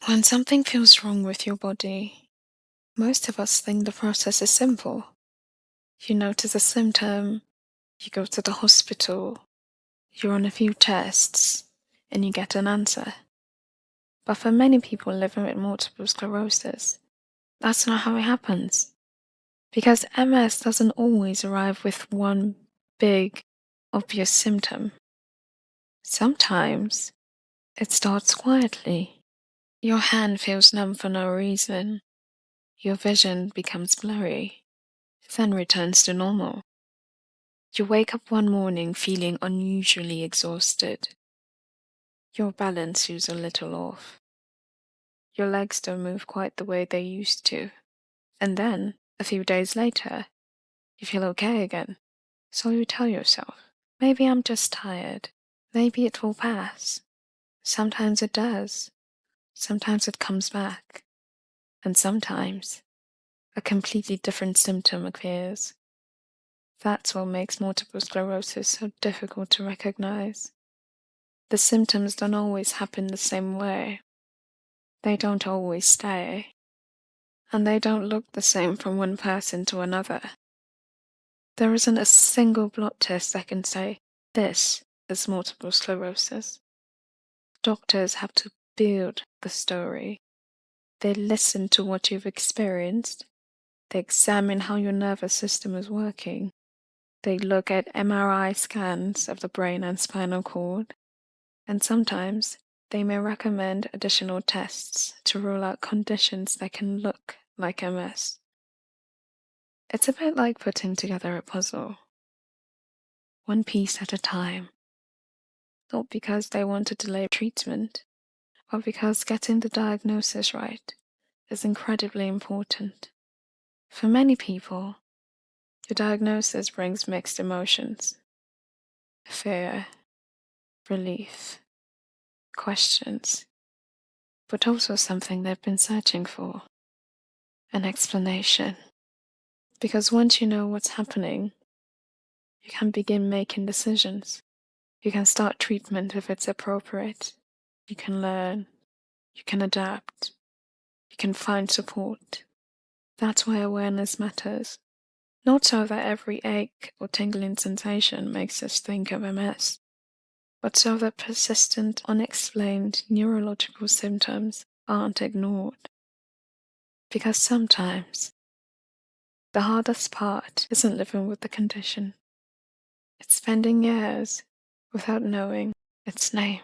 When something feels wrong with your body, most of us think the process is simple. You notice a symptom, you go to the hospital, you run a few tests, and you get an answer. But for many people living with multiple sclerosis, that's not how it happens. Because MS doesn't always arrive with one big, obvious symptom. Sometimes it starts quietly. Your hand feels numb for no reason. Your vision becomes blurry, then returns to normal. You wake up one morning feeling unusually exhausted. Your balance feels a little off. Your legs don't move quite the way they used to. And then, a few days later, you feel okay again. So you tell yourself, maybe I'm just tired. Maybe it will pass. Sometimes it does. Sometimes it comes back. And sometimes a completely different symptom appears. That's what makes multiple sclerosis so difficult to recognize. The symptoms don't always happen the same way. They don't always stay. And they don't look the same from one person to another. There isn't a single blood test that can say, this is multiple sclerosis. Doctors have to build the story. They listen to what you've experienced. They examine how your nervous system is working. They look at MRI scans of the brain and spinal cord. And sometimes they may recommend additional tests to rule out conditions that can look like MS. It's a bit like putting together a puzzle, one piece at a time, not because they want to delay treatment, but because getting the diagnosis right is incredibly important. For many people, the diagnosis brings mixed emotions: fear, relief, questions, but also something they've been searching for: an explanation. Because once you know what's happening, you can begin making decisions. You can start treatment if it's appropriate. You can learn. You can adapt. You can find support. That's why awareness matters. Not so that every ache or tingling sensation makes us think of MS, but so that persistent, unexplained neurological symptoms aren't ignored. Because sometimes the hardest part isn't living with the condition. It's spending years without knowing its name.